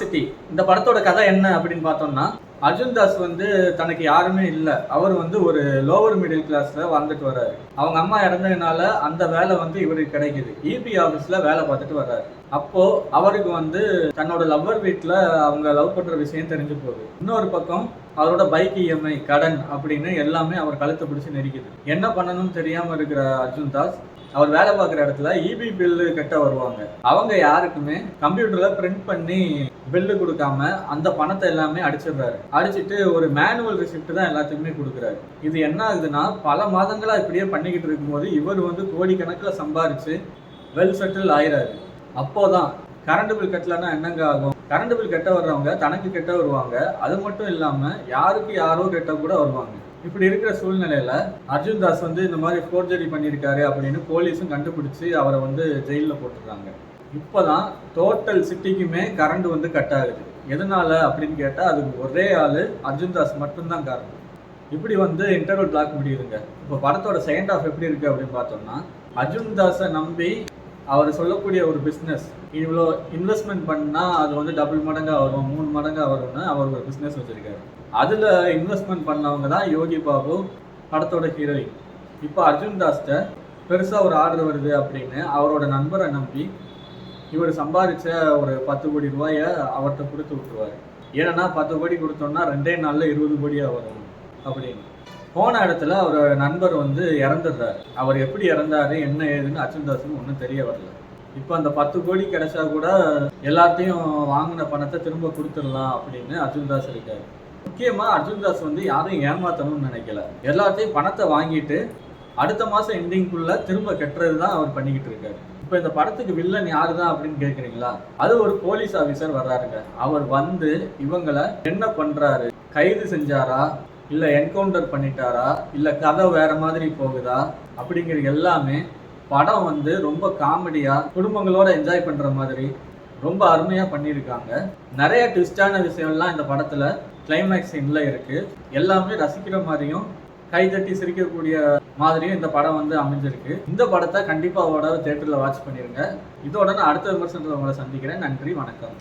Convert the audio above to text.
City இந்த படத்தோட கதை என்ன அப்படின்னு பார்த்தோம்னா, அர்ஜுன் தாஸ் வந்து தனக்கு யாருமே இல்லை. அவர் வந்து ஒரு லோவர் மிடில் கிளாஸ்ல வாழ்ந்துட்டு வர்றாரு. அவங்க அம்மா இறந்ததுனால அந்த வேலை வந்து இவருக்கு கிடைக்குது. இபி ஆஃபீஸ்ல வேலை பார்த்துட்டு வர்றாரு. அப்போ அவருக்கு வந்து தன்னோட லவ்வர் வீட்டில் அவங்க லவ் பண்ற விஷயம் தெரிஞ்சு போகுது. இன்னொரு பக்கம் அவரோட பைக் இஎம்ஐ கடன் அப்படின்னு எல்லாமே அவர் கழுத்தை பிடிச்சி நெரிக்குது. என்ன பண்ணணும்னு தெரியாம இருக்கிற அர்ஜுன் தாஸ் அவர் வேலை பார்க்குற இடத்துல இபி பில்லு கட்ட வருவாங்க. அவங்க யாருக்குமே கம்ப்யூட்டர்ல பிரிண்ட் பண்ணி பில்லு கொடுக்காம அந்த பணத்தை எல்லாமே அடிச்சிடுறாரு. அடிச்சுட்டு ஒரு மேனுவல் ரிசிப்ட் தான் எல்லாத்துக்குமே கொடுக்குறாரு. இது என்ன ஆகுதுன்னா, பல மாதங்களா இப்படியே பண்ணிக்கிட்டு இருக்கும்போது இவர் வந்து கோடிக்கணக்கில் சம்பாரிச்சு வெல் செட்டில் ஆயிராரு. அப்போதான் கரண்ட் பில் கட்டலன்னா என்னங்க ஆகும்? கரண்ட் பில் கட்ட வர்றவங்க தனக்கு கெட்ட வருவாங்க. அது மட்டும் இல்லாம யாருக்கு யாரோ கெட்ட கூட வருவாங்க. இப்படி இருக்கிற சூழ்நிலையில அர்ஜுன் தாஸ் வந்து இந்த மாதிரி ஃபோர்ஜரி பண்ணியிருக்காரு அப்படின்னு போலீஸும் கண்டுபிடிச்சு அவரை வந்து ஜெயிலில் போட்டுருக்காங்க. இப்போதான் டோட்டல் சிட்டிக்குமே கரண்ட் வந்து கட் ஆகுது. எதனால அப்படின்னு கேட்டால் அதுக்கு ஒரே ஆள் அர்ஜுன் தாஸ் மட்டும்தான் காரணம். இப்படி வந்து இன்டர்வல் பிளாக் முடியுதுங்க. இப்போ படத்தோட செகண்ட் ஹாஃப் எப்படி இருக்கு அப்படின்னு பார்த்தோம்னா, அர்ஜுன் தாஸை நம்பி அவர் சொல்லக்கூடிய ஒரு பிஸ்னஸ், இவ்வளோ இன்வெஸ்ட்மெண்ட் பண்ணால் அது வந்து டபுள் மடங்காக வரும், 3 மடங்காக வரும்னு அவர் ஒரு பிஸ்னஸ் வச்சுருக்காரு. அதில் இன்வெஸ்ட்மெண்ட் பண்ணவங்க தான் யோகி பாபு, படத்தோட ஹீரோயின். இப்போ அர்ஜுன் தாஸ்கிட்ட பெருசாக ஒரு ஆர்டர் வருது அப்படின்னு அவரோட நண்பரை நம்பி இவர் சம்பாதிச்ச ஒரு 10 கோடி ரூபாயை அவர்கிட்ட கொடுத்து விட்டுருவார். ஏன்னா 10 கோடி கொடுத்தோம்னா 2 நாளில் 20 கோடியாக வரும் அப்படின்னு. போன இடத்துல அவர் நண்பர் வந்து இறந்துடுறாரு. அவர் எப்படி இறந்தாரு என்ன ஏதுன்னு அர்ஜுன் தாஸுக்கு ஒன்றும் தெரிய வரல. இப்போ அந்த 10 கோடி கிடைச்சா கூட எல்லாத்தையும் வாங்கின பணத்தை திரும்ப கொடுத்துடலாம் அப்படின்னு அர்ஜுன் தாஸ் இருக்காரு. முக்கியமாக அர்ஜுன் தாஸ் வந்து யாரையும் ஏமாற்றணும்னு நினைக்கல. எல்லாத்தையும் பணத்தை வாங்கிட்டு அடுத்த மாதம் எண்டிங்குள்ள திரும்ப கட்டுறது தான் அவர் பண்ணிக்கிட்டு இருக்காரு. இப்போ இந்த படத்துக்கு வில்லன் யாரு தான் அப்படின்னு கேட்குறீங்களா? அது ஒரு போலீஸ் ஆஃபீஸர் வர்றாருங்க. அவர் வந்து இவங்களை என்ன பண்ணுறாரு, கைது செஞ்சாரா, இல்லை என்கவுண்டர் பண்ணிட்டாரா, இல்லை கதை வேற மாதிரி போகுதா அப்படிங்கிறது எல்லாமே படம் வந்து ரொம்ப காமெடியாக குடும்பங்களோட என்ஜாய் பண்ணுற மாதிரி ரொம்ப அருமையாக பண்ணியிருக்காங்க. நிறைய ட்விஸ்டான விஷயம்லாம் இந்த படத்தில் கிளைமேக்ஸ் சீனில் இருக்குது. எல்லாமே ரசிக்கிற மாதிரியும் கைதட்டி சிரிக்கக்கூடிய மாதிரியும் இந்த படம் வந்து அமைஞ்சிருக்கு. இந்த படத்தை கண்டிப்பாக அவரோட தேட்டரில் வாட்ச் பண்ணிடுங்க. இதோட நான் அடுத்த விமர்சனத்தில் உங்களை சந்திக்கிறேன். நன்றி, வணக்கம்.